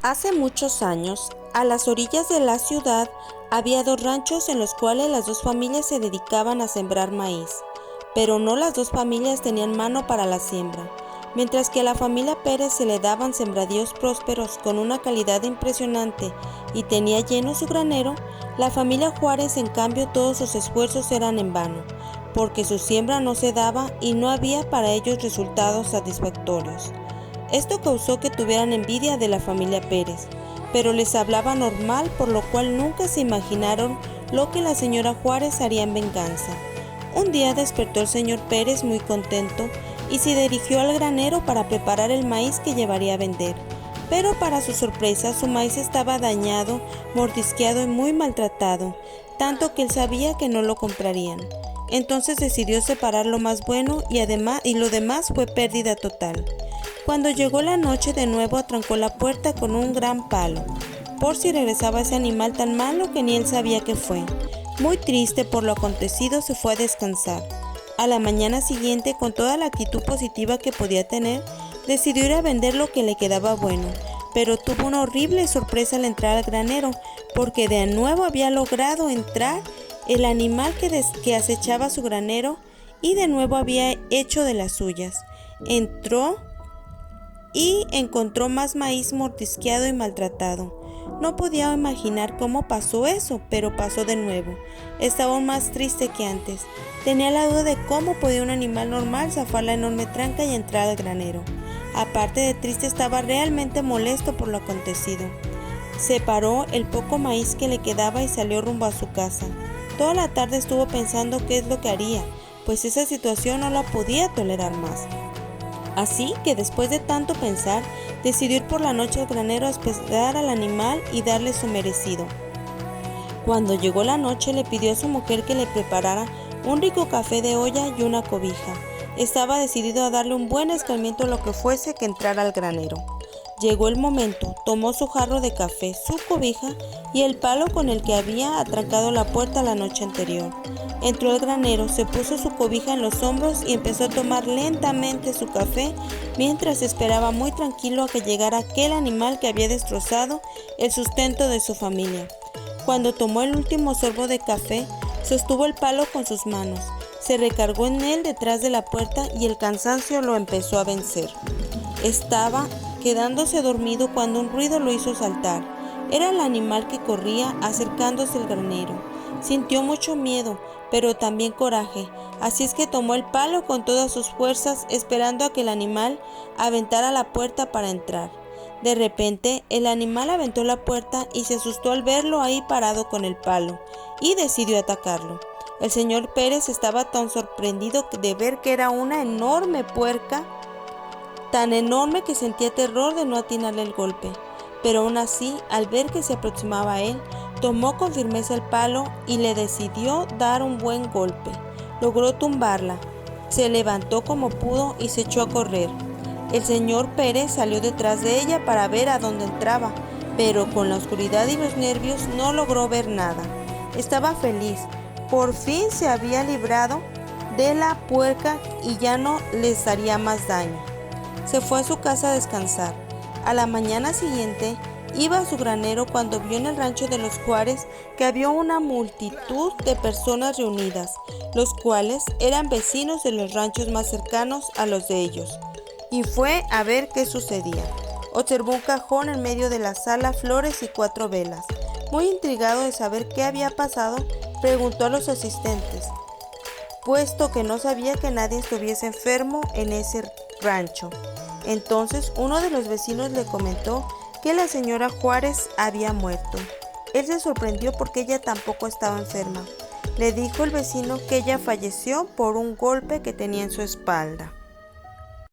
Hace muchos años, a las orillas de la ciudad, había dos ranchos en los cuales las dos familias se dedicaban a sembrar maíz, pero no las dos familias tenían mano para la siembra. Mientras que a la familia Pérez se le daban sembradíos prósperos con una calidad impresionante y tenía lleno su granero, la familia Juárez en cambio todos sus esfuerzos eran en vano, porque su siembra no se daba y no había para ellos resultados satisfactorios. Esto causó que tuvieran envidia de la familia Pérez, pero les hablaba normal, por lo cual nunca se imaginaron lo que la señora Juárez haría en venganza. Un día despertó el señor Pérez muy contento y se dirigió al granero para preparar el maíz que llevaría a vender. Pero para su sorpresa, su maíz estaba dañado, mordisqueado y muy maltratado, tanto que él sabía que no lo comprarían. Entonces decidió separar lo más bueno y lo demás fue pérdida total. Cuando llegó la noche de nuevo atrancó la puerta con un gran palo, por si regresaba ese animal tan malo que ni él sabía qué fue. Muy triste por lo acontecido se fue a descansar. A la mañana siguiente, con toda la actitud positiva que podía tener, decidió ir a vender lo que le quedaba bueno, pero tuvo una horrible sorpresa al entrar al granero, porque de nuevo había logrado entrar el animal que acechaba su granero y de nuevo había hecho de las suyas. Entró y encontró más maíz mordisqueado y maltratado. No podía imaginar cómo pasó eso, pero pasó de nuevo. Estaba aún más triste que antes. Tenía la duda de cómo podía un animal normal zafar la enorme tranca y entrar al granero. Aparte de triste, estaba realmente molesto por lo acontecido. Separó el poco maíz que le quedaba y salió rumbo a su casa. Toda la tarde estuvo pensando qué es lo que haría, pues esa situación no la podía tolerar más. Así que después de tanto pensar, decidió ir por la noche al granero a esperar al animal y darle su merecido. Cuando llegó la noche, le pidió a su mujer que le preparara un rico café de olla y una cobija. Estaba decidido a darle un buen escarmiento a lo que fuese que entrara al granero. Llegó el momento, tomó su jarro de café, su cobija y el palo con el que había atrancado la puerta la noche anterior. Entró al granero, se puso su cobija en los hombros y empezó a tomar lentamente su café mientras esperaba muy tranquilo a que llegara aquel animal que había destrozado el sustento de su familia. Cuando tomó el último sorbo de café, sostuvo el palo con sus manos, se recargó en él detrás de la puerta y el cansancio lo empezó a vencer. Estaba quedándose dormido cuando un ruido lo hizo saltar. Era el animal que corría acercándose al granero. Sintió mucho miedo, pero también coraje, así es que tomó el palo con todas sus fuerzas, esperando a que el animal aventara la puerta para entrar. De repente, el animal aventó la puerta y se asustó al verlo ahí parado con el palo, y decidió atacarlo. El señor Pérez estaba tan sorprendido de ver que era una enorme puerca, tan enorme que sentía terror de no atinarle el golpe. Pero aún así, al ver que se aproximaba a él, tomó con firmeza el palo y le decidió dar un buen golpe. Logró tumbarla, se levantó como pudo y se echó a correr. El señor Pérez salió detrás de ella para ver a dónde entraba, pero con la oscuridad y los nervios no logró ver nada. Estaba feliz, por fin se había librado de la puerca y ya no les haría más daño. Se fue a su casa a descansar. A la mañana siguiente iba a su granero cuando vio en el rancho de los Juárez que había una multitud de personas reunidas, los cuales eran vecinos de los ranchos más cercanos a los de ellos, y fue a ver qué sucedía. Observó un cajón en medio de la sala, flores y 4 velas. Muy intrigado de saber qué había pasado, preguntó a los asistentes, puesto que no sabía que nadie estuviese enfermo en ese rancho. Entonces uno de los vecinos le comentó que la señora Juárez había muerto. Él se sorprendió porque ella tampoco estaba enferma. Le dijo el vecino que ella falleció por un golpe que tenía en su espalda.